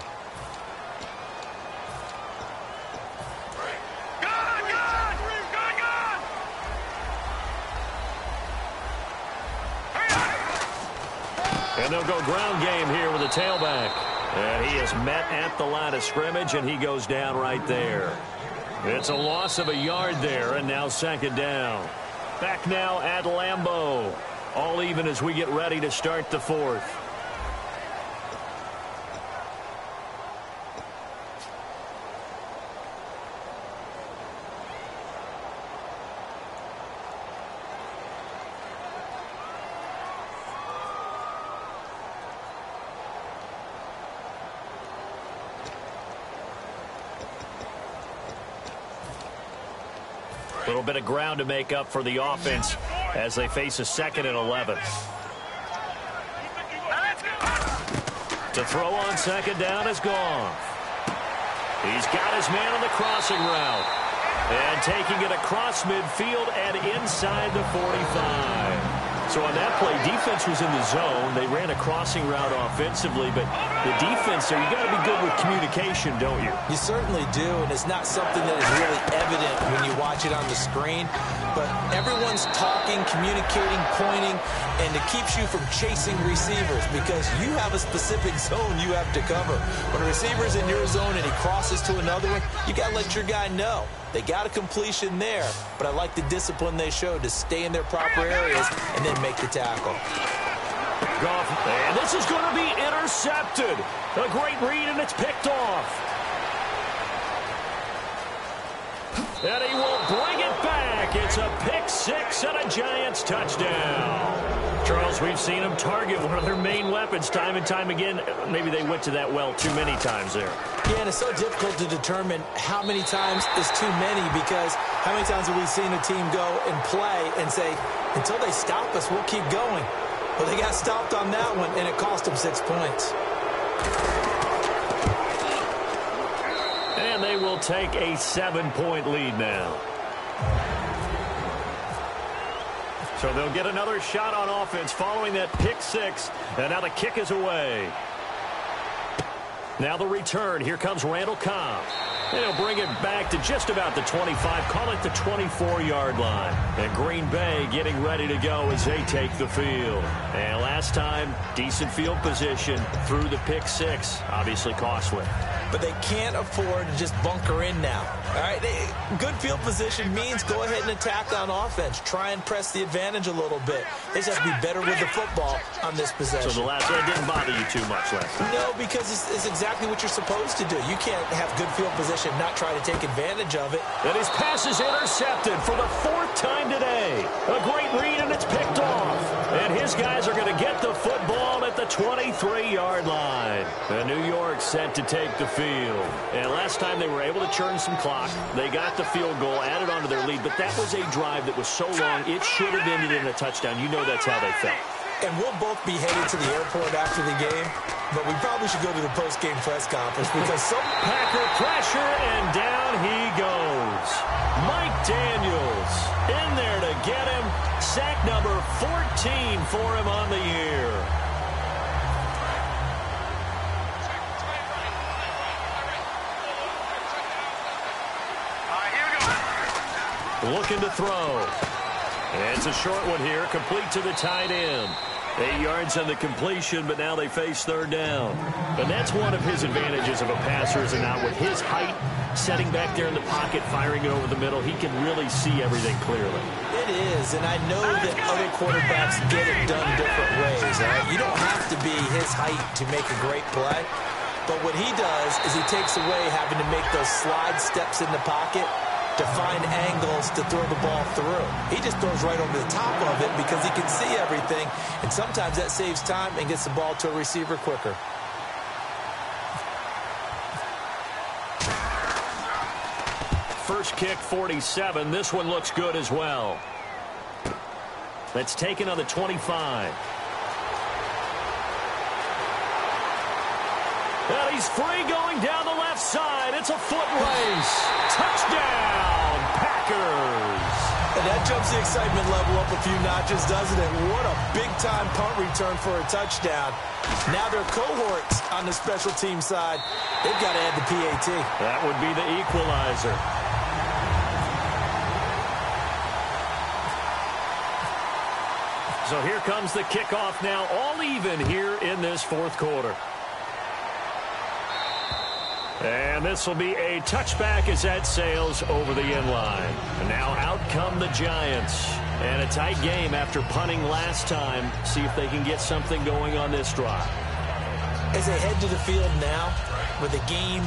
And they'll go ground game here with a tailback. And he is met at the line of scrimmage, and he goes down right there. It's a loss of a yard there, and now second down. Back now at Lambeau. All even as we get ready to start the fourth. A little bit of ground to make up for the offense as they face a 2nd and 11. To throw on second down is Goff. He's got his man on the crossing route. And taking it across midfield and inside the 45. So on that play, defense was in the zone. They ran a crossing route offensively, but the defense there, you got to be good with communication, don't you? You certainly do, and it's not something that is really evident when you watch it on the screen. But everyone's talking, communicating, pointing, and it keeps you from chasing receivers because you have a specific zone you have to cover. When a receiver's in your zone and he crosses to another one, you got to let your guy know. They got a completion there, but I like the discipline they showed to stay in their proper areas and then make the tackle. Goff, and this is going to be intercepted. A great read, and it's picked off. And he will bring it back. It's a pick six and a Giants touchdown. Charles, we've seen them target one of their main weapons time and time again. Maybe they went to that well too many times there. Yeah, and it's so difficult to determine how many times is too many because how many times have we seen a team go and play and say, until they stop us, we'll keep going. Well, they got stopped on that one, and it cost them 6 points. And they will take a 7-point lead now. So they'll get another shot on offense following that pick six. And now the kick is away. Now the return. Here comes Randall Cobb. And he'll bring it back to just about the 25. Call it the 24-yard line. And Green Bay getting ready to go as they take the field. And last time, decent field position through the pick six. Obviously costly. But they can't afford to just bunker in now. All right, good field position means go ahead and attack on offense. Try and press the advantage a little bit. They just have to be better with the football on this possession. So the last one didn't bother you too much last time? No, because it's exactly what you're supposed to do. You can't have good field position and not try to take advantage of it. And his pass is intercepted for the 4th time today. A great read, and it's picked off. And his guys are going to get the football at the 23-yard line. And New York set to take the field. And last time they were able to churn some clock. They got the field goal, added on to their lead. But that was a drive that was so long, it should have ended in a touchdown. You know that's how they felt. And we'll both be headed to the airport after the game, but we probably should go to the post-game press conference because some Packer pressure, and down he goes. Mike Daniels in there to get him. Sack number 14 for him on the year. Looking to throw. And it's a short one here, complete to the tight end. 8 yards on the completion, but now they face third down. And that's one of his advantages of a passer, is not with his height, setting back there in the pocket, firing it over the middle. He can really see everything clearly. It is, and I know that other quarterbacks get it done different ways. All right? You don't have to be his height to make a great play. But what he does is he takes away having to make those slide steps in the pocket to find angles to throw the ball through. He just throws right over the top of it because he can see everything, and sometimes that saves time and gets the ball to a receiver quicker. first kick 47. This one looks good as well. That's taken on the 25. And he's free going down the left side. It's a foot race. Touchdown, Packers. And that jumps the excitement level up a few notches, doesn't it? What a big-time punt return for a touchdown. Now their cohorts on the special team side, they've got to add the PAT. That would be the equalizer. So here comes the kickoff now, all even here in this fourth quarter. And this will be a touchback as that sails over the end line. And now out come the Giants. And a tight game after punting last time. See if they can get something going on this drive. As they head to the field now, with the game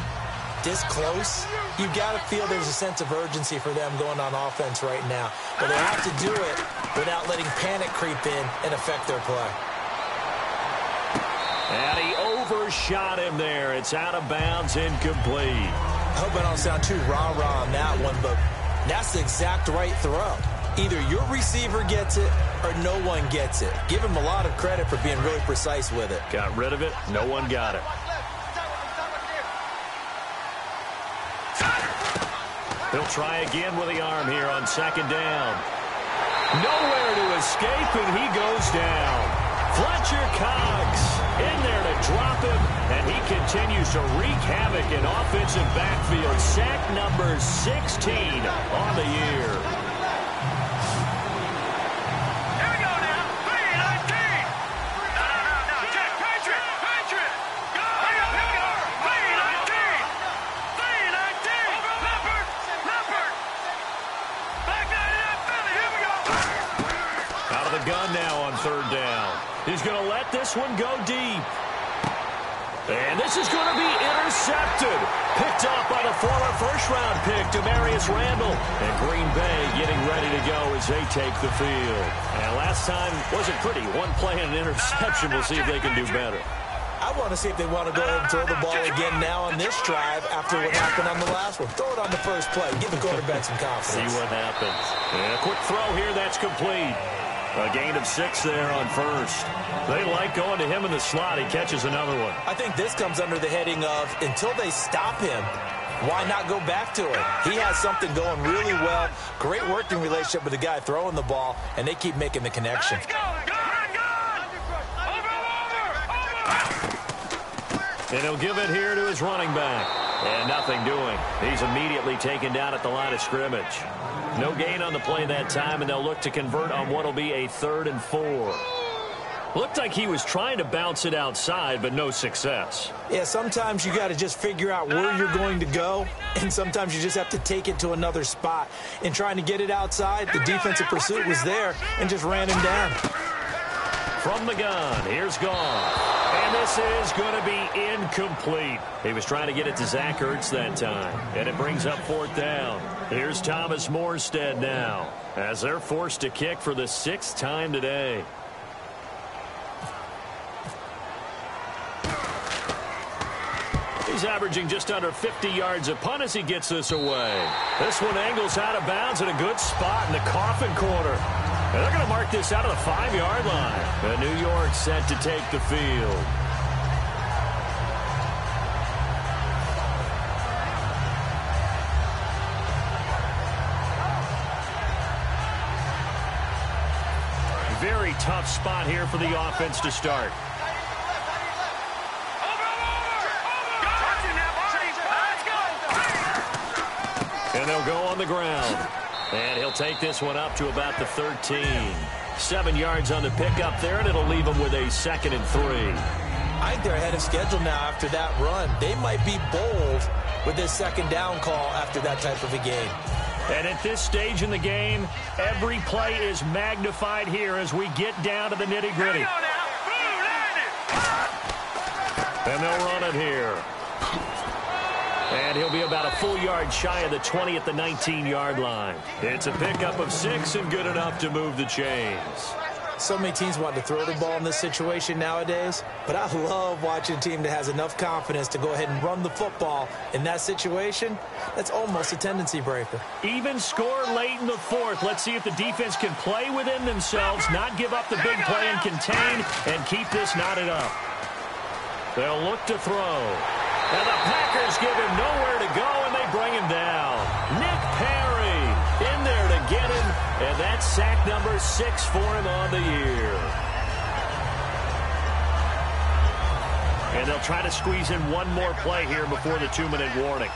this close, you've got to feel there's a sense of urgency for them going on offense right now. But they have to do it without letting panic creep in and affect their play. And he overshot him there. It's out of bounds, incomplete. I hope I don't sound too rah-rah on that one, but that's the exact right throw. Either your receiver gets it or no one gets it. Give him a lot of credit for being really precise with it. Got rid of it. No one got it. He'll try again with the arm here on second down. Nowhere to escape, and he goes down. Fletcher Cox in there to drop him, and he continues to wreak havoc in offensive backfield. Sack number 16 on the year. Here we go now. 3-19. No. Check. Patriot. Go. Here we go. 3-19. Leopard. Back that up, Philly. Here we go. Out of the gun now on third down. He's going to let this one go deep. And this is going to be intercepted. Picked off by the former first-round pick, Demarius Randall. And Green Bay getting ready to go as they take the field. And last time wasn't pretty. One play and an interception. We'll see if they can do better. I want to see if they want to go ahead and throw the ball again now on this drive after what happened on the last one. Throw it on the first play. Give the quarterback some confidence. See what happens. And a quick throw here. That's complete. A gain of 6 there on first. They like going to him in the slot. He catches another one. I think this comes under the heading of until they stop him, why not go back to it? He has something going really well. Great working relationship with the guy throwing the ball, and they keep making the connection. Let's go. And he'll give it here to his running back. And nothing doing. He's immediately taken down at the line of scrimmage. No gain on the play that time, and they'll look to convert on what will be a 3rd and 4. Looked like he was trying to bounce it outside, but no success. Yeah, sometimes you got to just figure out where you're going to go, and sometimes you just have to take it to another spot. In trying to get it outside, the defensive pursuit was there and just ran him down. From the gun, here's Goff. And this is going to be incomplete. He was trying to get it to Zach Ertz that time. And it brings up 4th down. Here's Thomas Morstead now, as they're forced to kick for the 6th time today. He's averaging just under 50 yards a punt as he gets this away. This one angles out of bounds at a good spot in the coffin corner. And they're going to mark this out of the 5-yard line. And New York set to take the field. Very tough spot here for the offense to start. And they'll go on the ground. And he'll take this one up to about the 13. 7 yards on the pickup there, and it'll leave him with a 2nd and 3. I think they're ahead of schedule now after that run. They might be bold with this 2nd down call after that type of a game. And at this stage in the game, every play is magnified here as we get down to the nitty-gritty. And they'll run it here. And he'll be about a full yard shy of the 20 at the 19-yard line. It's a pickup of 6 and good enough to move the chains. So many teams want to throw the ball in this situation nowadays, but I love watching a team that has enough confidence to go ahead and run the football in that situation. That's almost a tendency breaker. Even score late in the fourth. Let's see if the defense can play within themselves, not give up the big play and contain, and keep this knotted up. They'll look to throw. And the Packers give him nowhere to go, and they bring him down. Nick Perry in there to get him, and that's sack number 6 for him on the year. And they'll try to squeeze in one more play here before the 2-minute warning.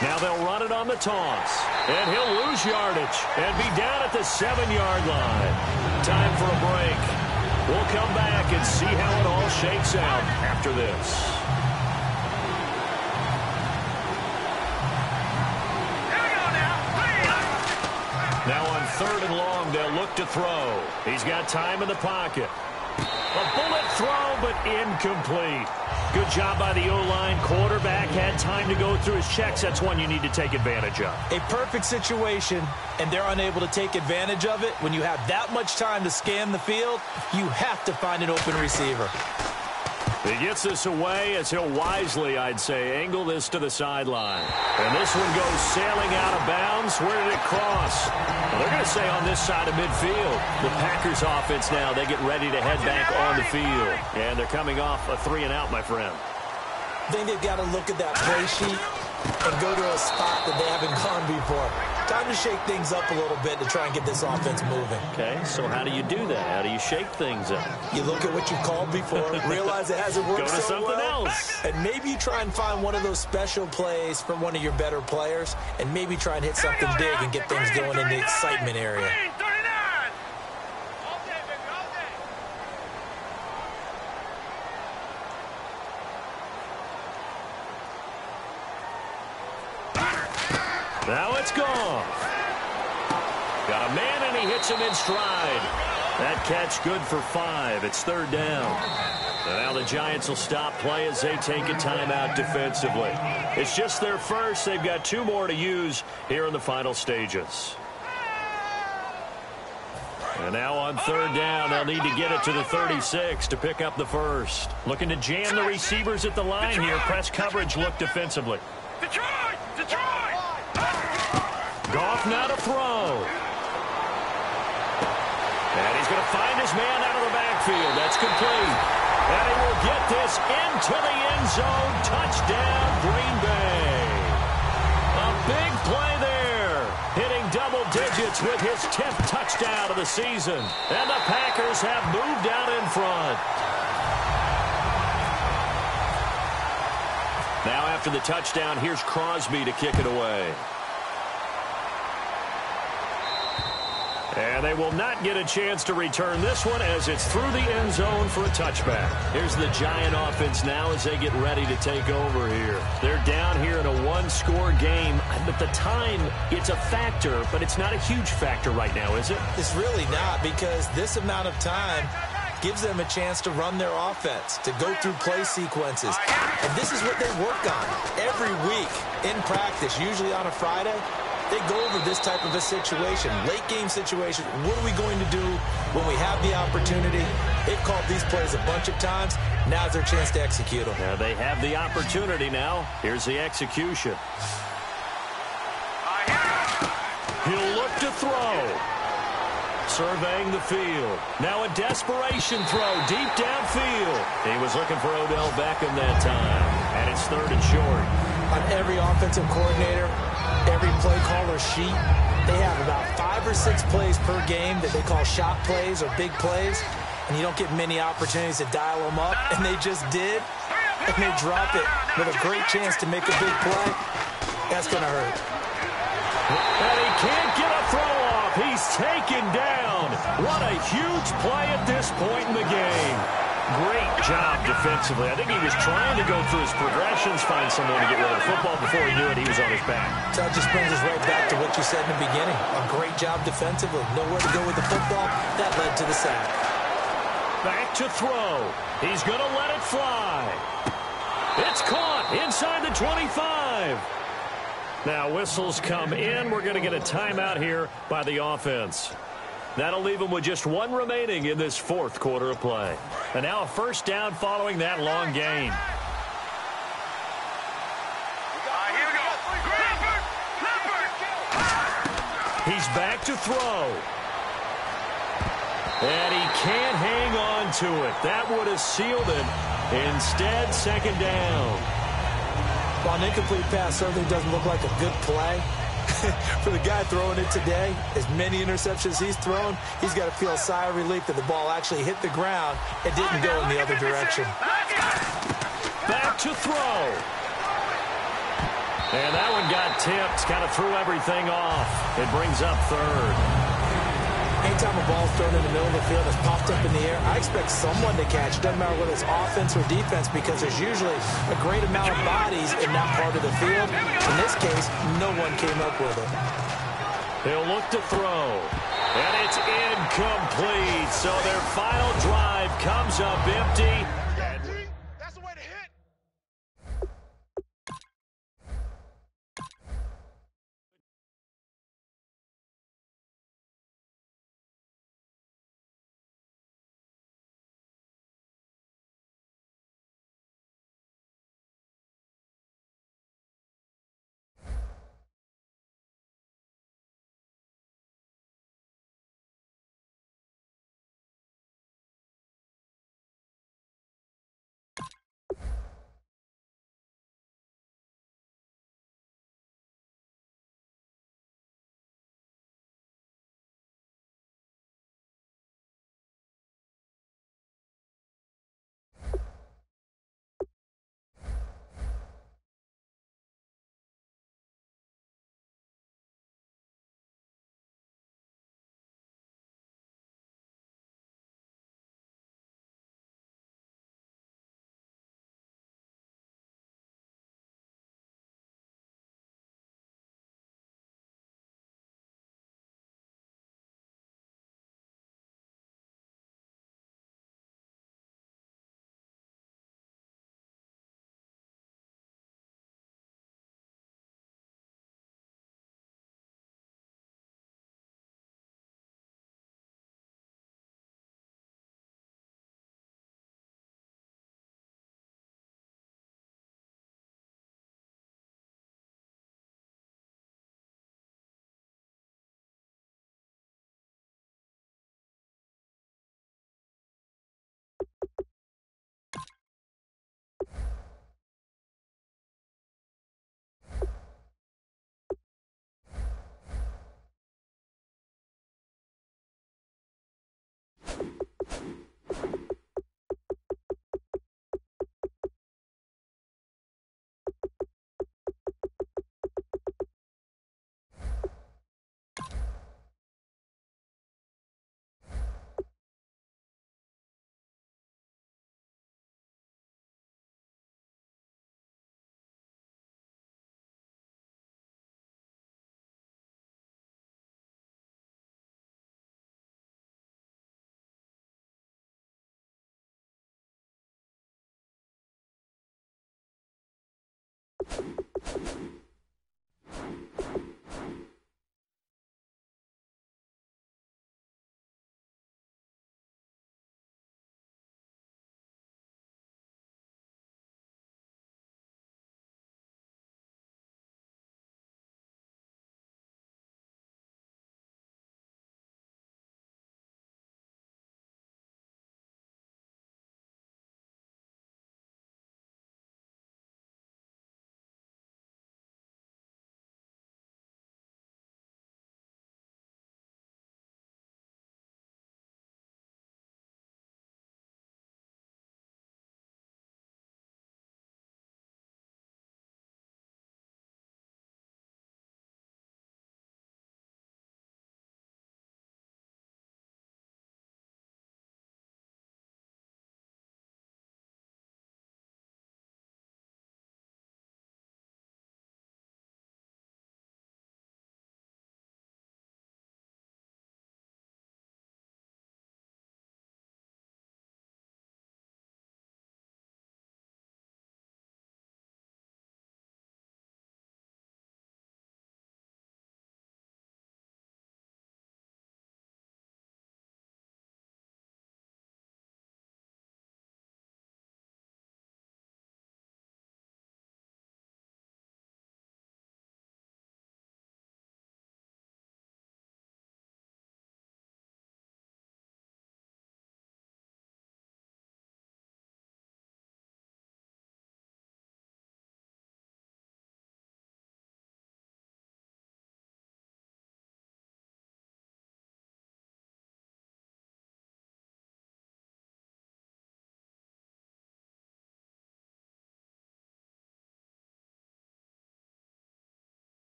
Now they'll run it on the toss. And he'll lose yardage and be down at the 7-yard line. Time for a break. We'll come back and see how it all shakes out after this. Now on 3rd and long, they'll look to throw. He's got time in the pocket. A bullet throw, but incomplete. Good job by the O-line. Quarterback had time to go through his checks. That's one you need to take advantage of. A perfect situation, and they're unable to take advantage of it. When you have that much time to scan the field, you have to find an open receiver. He gets this away as he'll wisely, I'd say, angle this to the sideline. And this one goes sailing out of bounds. Where did it cross? Well, they're going to say on this side of midfield. The Packers offense now, they get ready to head back on the field. And they're coming off a 3-and-out, my friend. I think they've got to look at that play sheet and go to a spot that they haven't gone before. Time to shake things up a little bit to try and get this offense moving. Okay, so how do you do that? How do you shake things up? You look at what you've called before, realize it hasn't worked go to so something well, else. and maybe you try and find one of those special plays from one of your better players, and maybe try and hit something big and get things going in the excitement area. Now it's gone. Got a man, and he hits him in stride. That catch good for 5. It's 3rd down. And now the Giants will stop play as they take a timeout defensively. It's just their first. They've got 2 more to use here in the final stages. And now on 3rd down, they'll need to get it to the 36 to pick up the first. Looking to jam the receivers at the line here. Press coverage look defensively. Detroit! Goff now to throw. And he's going to find his man out of the backfield. That's complete. And he will get this into the end zone. Touchdown, Green Bay. A big play there. Hitting double digits with his 10th touchdown of the season. And the Packers have moved out in front. Now after the touchdown, here's Crosby to kick it away. And they will not get a chance to return this one as it's through the end zone for a touchback. Here's the Giant offense now as they get ready to take over here. They're down here in a 1-score game. But the time, it's a factor, but it's not a huge factor right now, is it? It's really not, because this amount of time gives them a chance to run their offense, to go through play sequences. And this is what they work on every week in practice, usually on a Friday. They go over this type of a situation, late game situation. What are we going to do when we have the opportunity? They've called these plays a bunch of times. Now's their chance to execute them. Now they have the opportunity now. Here's the execution. He'll look to throw. Surveying the field. Now a desperation throw deep downfield. He was looking for Odell Beckham that time. And it's 3rd and short. On every offensive coordinator, every play caller sheet, they have about 5 or 6 plays per game that they call shot plays or big plays, and you don't get many opportunities to dial them up, and they just did, and they drop it with a great chance to make a big play. That's going to hurt. And he can't get a throw off. He's taken down. What a huge play at this point in the game. Great job defensively. I think he was trying to go through his progressions, find someone to get rid of the football. Before he knew it, he was on his back. So that just brings us right back to what you said in the beginning. A great job defensively. Nowhere to go with the football. That led to the sack. Back to throw. He's going to let it fly. It's caught inside the 25. Now whistles come in. We're going to get a timeout here by the offense. That'll leave them with just one remaining in this fourth quarter of play. And now a first down following that long gain. Here we go. He's back to throw. And he can't hang on to it. That would have sealed it. Instead, second down. Well, an incomplete pass certainly doesn't look like a good play. For the guy throwing it today, as many interceptions he's thrown, he's got to feel a sigh of relief that the ball actually hit the ground and didn't go in the other direction. Back to throw. And that one got tipped, kind of threw everything off. It brings up third. Anytime a ball's thrown in the middle of the field that's popped up in the air, I expect someone to catch. Doesn't matter whether it's offense or defense, because there's usually a great amount of bodies in that part of the field. In this case, no one came up with it. They'll look to throw. And it's incomplete. So their final drive comes up empty.